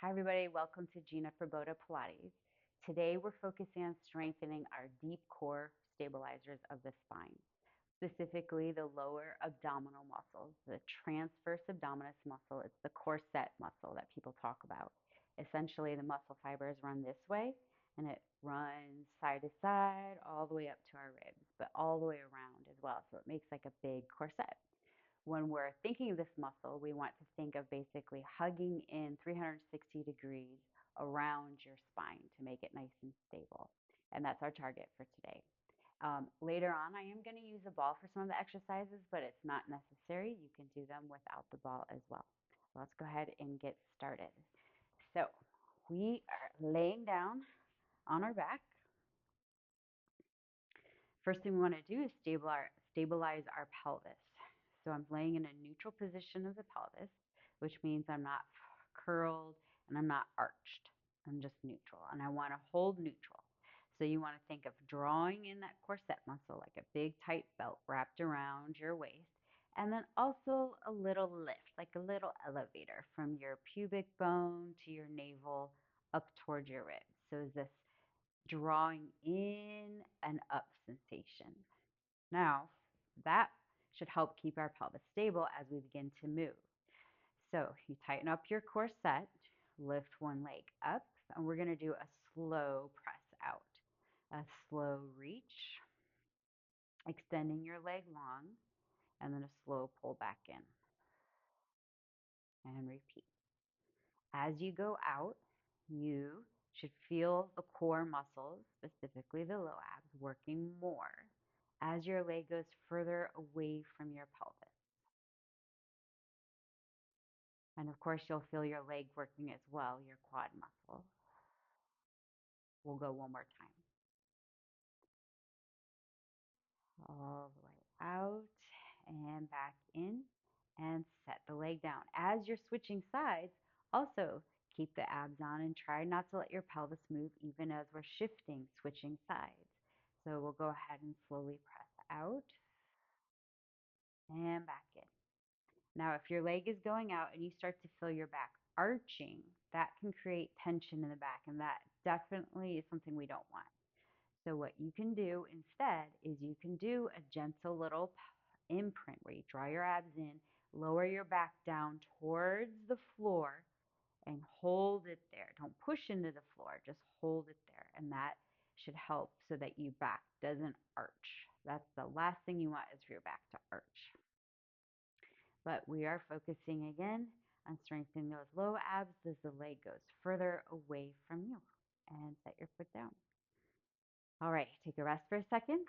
Hi, everybody. Welcome to Gina Frabotta Pilates. Today, we're focusing on strengthening our deep core stabilizers of the spine, specifically the lower abdominal muscles, the transverse abdominis muscle. It's the corset muscle that people talk about. Essentially, the muscle fibers run this way and it runs side to side all the way up to our ribs, but all the way around as well. So it makes like a big corset. When we're thinking of this muscle, we want to think of basically hugging in 360 degrees around your spine to make it nice and stable. And that's our target for today. Later on, I am going to use a ball for some of the exercises, but it's not necessary. You can do them without the ball as well. Let's go ahead and get started. So we are laying down on our back. First thing we want to do is stabilize our pelvis. So I'm laying in a neutral position of the pelvis, which means I'm not curled and I'm not arched. I'm just neutral. And I want to hold neutral. So you want to think of drawing in that corset muscle like a big tight belt wrapped around your waist. And then also a little lift, like a little elevator from your pubic bone to your navel up towards your ribs. So is this drawing in and up sensation. Now, that should help keep our pelvis stable as we begin to move. So you tighten up your corset, lift one leg up, and we're going to do a slow press out, a slow reach, extending your leg long, and then a slow pull back in. And repeat. As you go out, you should feel the core muscles, specifically the low abs, working more as your leg goes further away from your pelvis. And of course, you'll feel your leg working as well, your quad muscle. We'll go one more time. All the way out and back in and set the leg down. As you're switching sides, also keep the abs on and try not to let your pelvis move even as we're shifting, switching sides. So we'll go ahead and slowly press out and back in. Now, if your leg is going out and you start to feel your back arching, that can create tension in the back, and that definitely is something we don't want. So what you can do instead is you can do a gentle little imprint where you draw your abs in, lower your back down towards the floor and hold it there. Don't push into the floor, just hold it there. And that should help so that your back doesn't arch. That's the last thing you want is for your back to arch. But we are focusing again on strengthening those low abs as the leg goes further away from you. And set your foot down. All right, take a rest for a second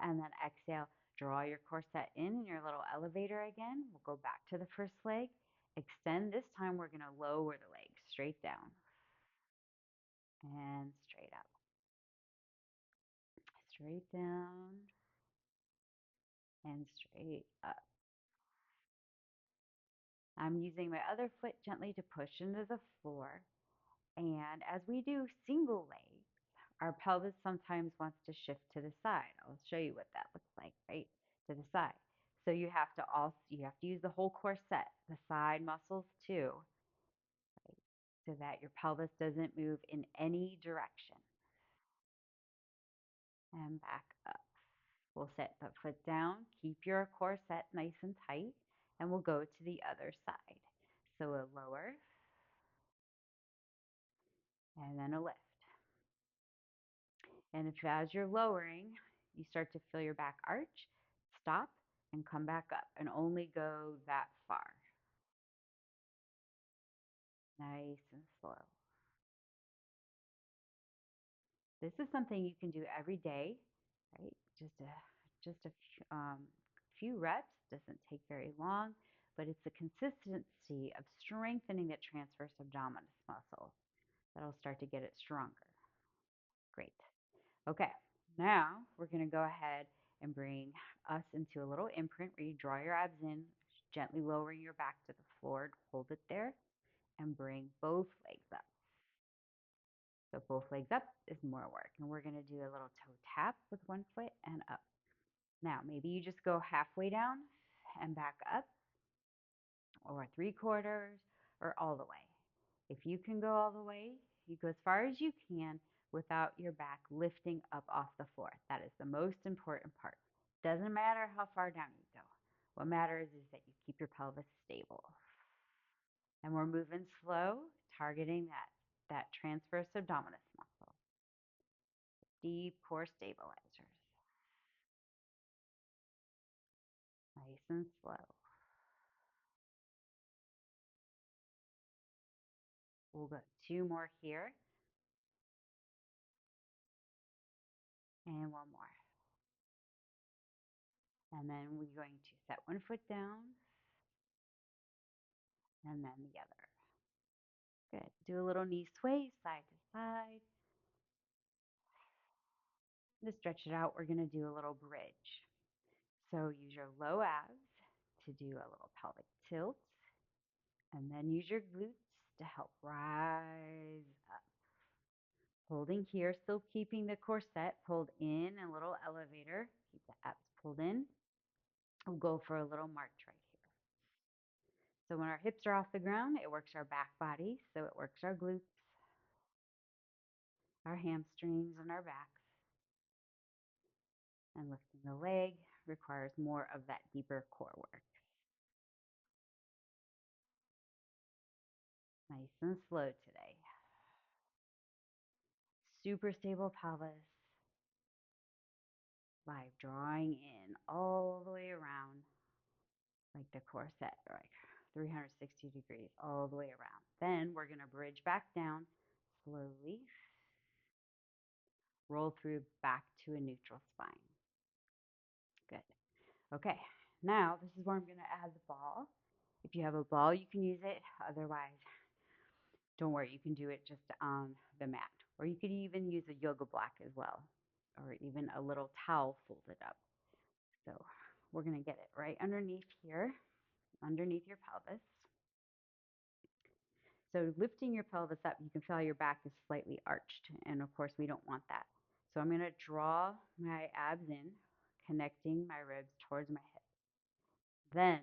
and then exhale. Draw your corset in your little elevator again. We'll go back to the first leg. Extend. This time we're going to lower the leg straight down and straight up. Straight down and straight up. I'm using my other foot gently to push into the floor. And as we do single legs, our pelvis sometimes wants to shift to the side. I'll show you what that looks like, right? To the side. So you have to use the whole corset, the side muscles too, right? So that your pelvis doesn't move in any direction. And back up. We'll set the foot down, keep your corset nice and tight, and we'll go to the other side. So a lower and then a lift. And if as you're lowering, you start to feel your back arch, stop and come back up and only go that far. Nice and slow. This is something you can do every day, right? Just a few reps, doesn't take very long, but it's the consistency of strengthening the transverse abdominis muscle that'll start to get it stronger. Great. Okay, now we're going to go ahead and bring us into a little imprint where you draw your abs in, gently lowering your back to the floor, hold it there, and bring both legs up. So both legs up is more work. And we're going to do a little toe tap with one foot and up. Now, maybe you just go halfway down and back up, or 3/4, or all the way. If you can go all the way, you go as far as you can without your back lifting up off the floor. That is the most important part. Doesn't matter how far down you go. What matters is that you keep your pelvis stable. And we're moving slow, targeting that transverse abdominis muscle. Deep core stabilizers. Nice and slow. We'll go 2 more here. And 1 more. And then we're going to set 1 foot down and then the other. Good. Do a little knee sway side to side. To stretch it out, we're going to do a little bridge. So use your low abs to do a little pelvic tilt. And then use your glutes to help rise up. Holding here, still keeping the core set, pulled in, a little elevator. Keep the abs pulled in. We'll go for a little march right here. So when our hips are off the ground, it works our back body. So it works our glutes, our hamstrings, and our backs. And lifting the leg requires more of that deeper core work. Nice and slow today. Super stable pelvis by drawing in all the way around like the core set, like 360 degrees all the way around. Then we're going to bridge back down slowly. Roll through back to a neutral spine. Good. Okay, now this is where I'm going to add the ball. If you have a ball, you can use it. Otherwise, don't worry, you can do it just on the mat. Or you could even use a yoga block as well, or even a little towel folded up. So we're going to get it right underneath here, underneath your pelvis. So lifting your pelvis up, you can feel your back is slightly arched. And of course, we don't want that. So I'm going to draw my abs in, connecting my ribs towards my hip. Then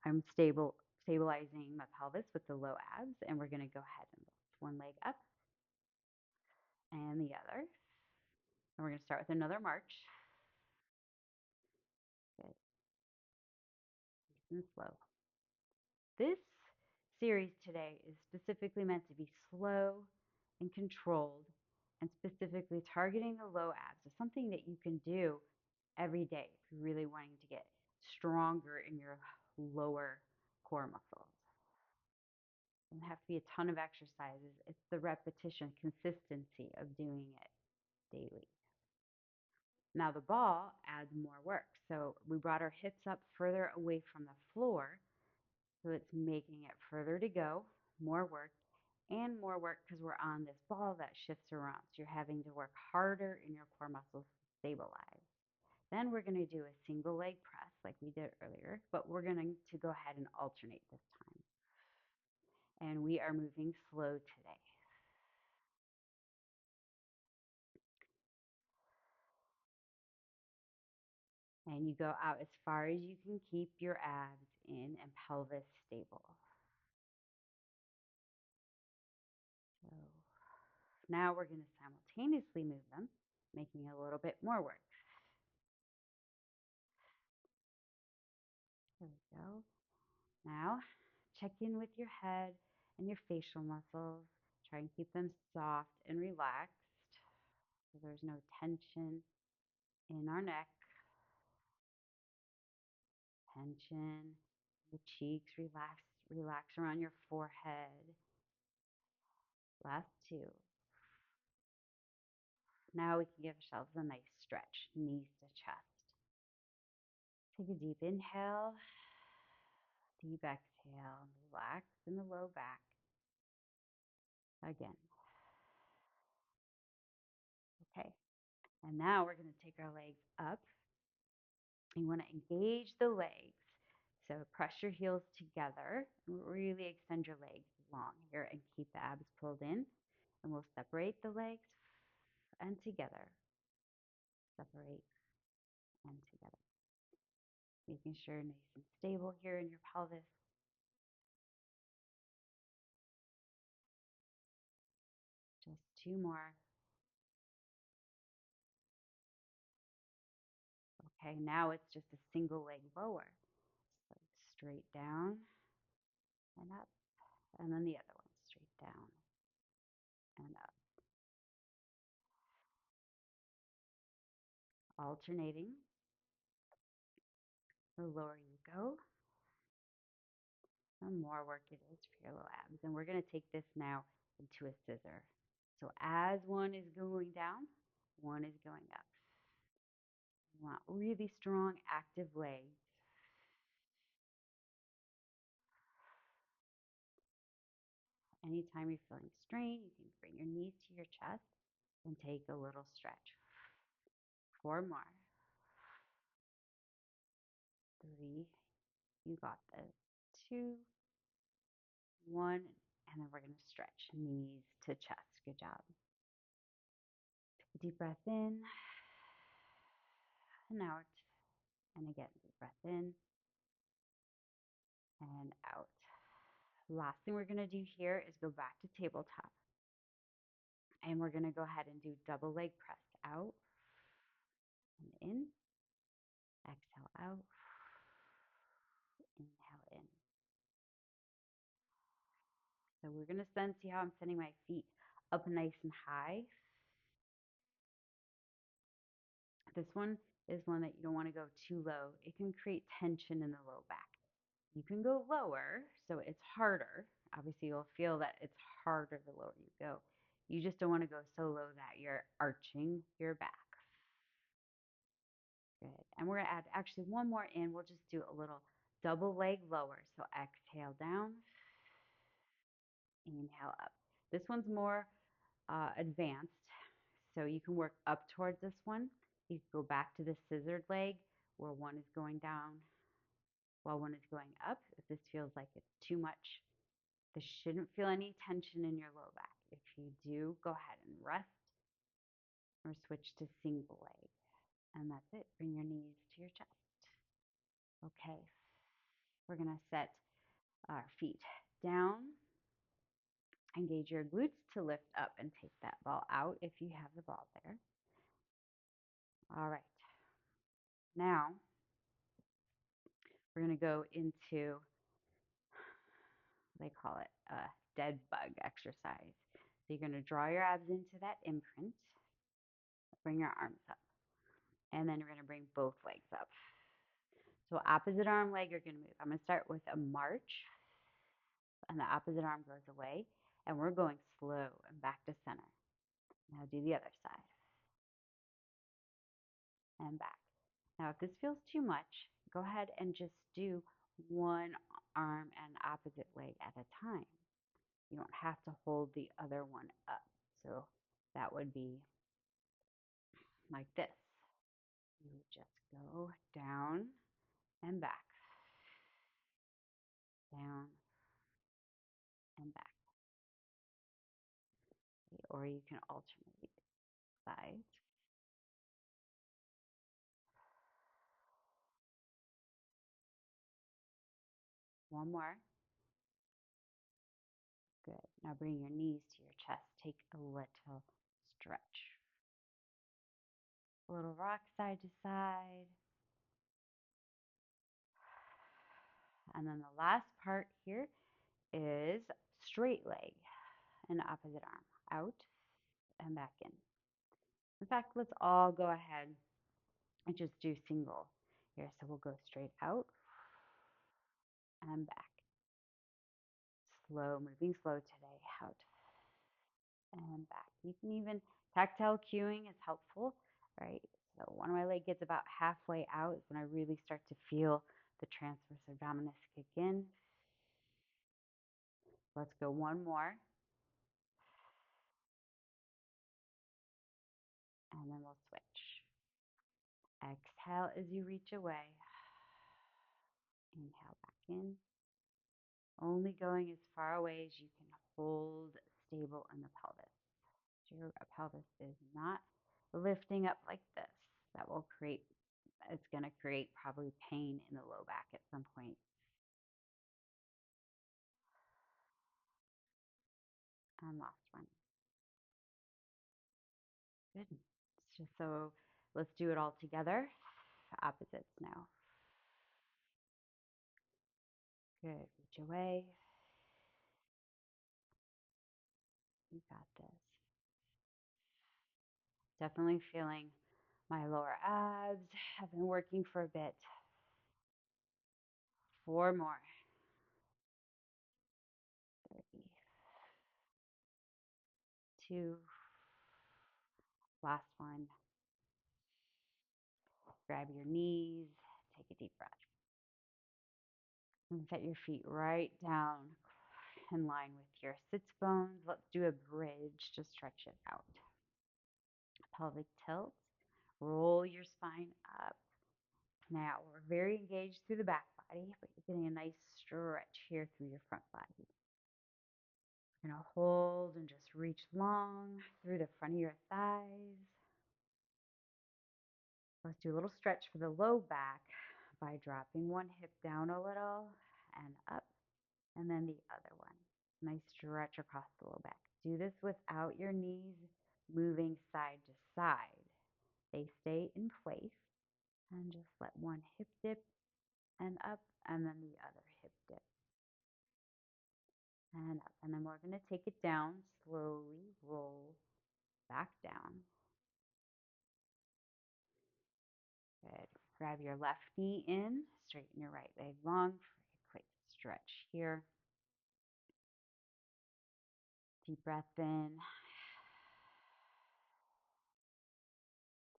I'm stabilizing my pelvis with the low abs. And we're going to go ahead and lift 1 leg up and the other. And we're going to start with another march. Good. Nice and slow. This series today is specifically meant to be slow and controlled and specifically targeting the low abs. It's something that you can do every day if you're really wanting to get stronger in your lower core muscles. It doesn't have to be a ton of exercises. It's the repetition, consistency of doing it daily. Now the ball adds more work. So we brought our hips up further away from the floor. So it's making it further to go, more work, and more work because we're on this ball that shifts around. So you're having to work harder in your core muscles to stabilize. Then we're going to do a single leg press like we did earlier, but we're going to go ahead and alternate this time. And we are moving slow today. And you go out as far as you can keep your abs in and pelvis stable. So now we're going to simultaneously move them, making a little bit more work. There we go. Now, check in with your head and your facial muscles. Try and keep them soft and relaxed so there's no tension in our neck. Tension, the cheeks, relax around your forehead. Last 2. Now we can give ourselves a nice stretch, knees to chest. Take a deep inhale, deep exhale, relax in the low back. Again. Okay, and now we're going to take our legs up. You want to engage the legs. So press your heels together. Really extend your legs long here and keep the abs pulled in. And we'll separate the legs and together. Separate and together. Making sure nice and stable here in your pelvis. 2 more. Okay, now it's just a single leg lower. So straight down and up, and then the other one straight down and up. Alternating. The lower you go, the more work it is for your low abs. And we're going to take this now into a scissor. So as one is going down, one is going up. You want really strong, active legs. Anytime you're feeling strain, you can bring your knees to your chest and take a little stretch. 4 more. 3. You got this. 2. 1. And then we're going to stretch knees to chest. Good job. Deep breath in and out. And again, deep breath in and out. Last thing we're going to do here is go back to tabletop. And we're going to go ahead and do double leg press out and in. Exhale out. Inhale in. So we're going to see how I'm sending my feet up nice and high. This one is one that you don't want to go too low. It can create tension in the low back. You can go lower, so it's harder. Obviously, you'll feel that it's harder the lower you go. You just don't want to go so low that you're arching your back. Good. And we're going to add actually one more in. We'll just do a little double leg lower. So exhale down, inhale up. This one's more advanced, so you can work up towards this one. You can go back to the scissored leg where one is going down while one is going up. If this feels like it's too much, this shouldn't feel any tension in your low back. If you do, go ahead and rest or switch to single leg. And that's it. Bring your knees to your chest. Okay. We're going to set our feet down. Engage your glutes to lift up and take that ball out if you have the ball there. All right. Now, we're going to go into, they call it a dead bug exercise. So you're going to draw your abs into that imprint. Bring your arms up. And then you're going to bring both legs up. So opposite arm leg, you're going to move. I'm going to start with a march. And the opposite arm goes away. And we're going slow and back to center. Now do the other side. And back. Now if this feels too much, go ahead and just do one arm and opposite leg at a time. You don't have to hold the other one up. So that would be like this. You would just go down and back, down and back. Or you can alternate sides. One more. Good. Now bring your knees to your chest. Take a little stretch. A little rock side to side. And then the last part here is straight leg and opposite arm. Out and back in. In fact, let's all go ahead and just do single here. So we'll go straight out and back. Slow, moving slow today. Out and back. You can even, tactile cueing is helpful, right? So one of my leg gets about halfway out is when I really start to feel the transverse abdominis kick in. Let's go one more. And then we'll switch. Exhale as you reach away. Inhale back in. Only going as far away as you can hold stable in the pelvis. Your pelvis is not lifting up like this. That will create, it's going to create probably pain in the low back at some point. And last one. Good. So let's do it all together. Opposites now. Good. Reach away. You got this. Definitely feeling my lower abs. Have been working for a bit. 4 more. 30. 2. Last one. Grab your knees. Take a deep breath. And set your feet right down in line with your sits bones. Let's do a bridge to stretch it out. Pelvic tilt. Roll your spine up. Now we're very engaged through the back body, but you're getting a nice stretch here through your front body. You're going to hold and just reach long through the front of your thighs. Let's do a little stretch for the low back by dropping one hip down a little and up, and then the other one. Nice stretch across the low back. Do this without your knees moving side to side. They stay in place. And just let one hip dip and up, and then the other hip dip and up. And then we're going to take it down, slowly roll back down. Good. Grab your left knee in, straighten your right leg long for a quick stretch here. Deep breath in.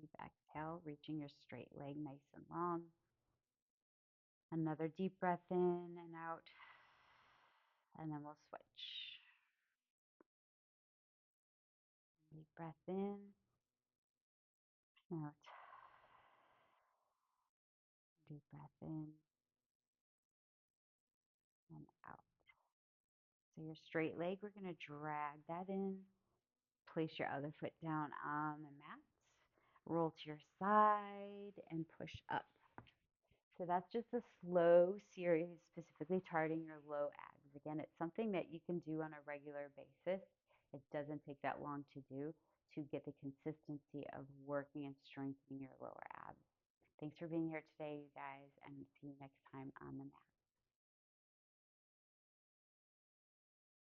Deep exhale, reaching your straight leg nice and long. Another deep breath in and out. And then we'll switch. Deep breath in, out. Deep breath in and out. So your straight leg, we're going to drag that in. Place your other foot down on the mats. Roll to your side and push up. So that's just a slow series specifically targeting your low abs. Again, it's something that you can do on a regular basis. It doesn't take that long to do to get the consistency of working and strengthening your lower abs. Thanks for being here today, you guys, and see you next time on the mat.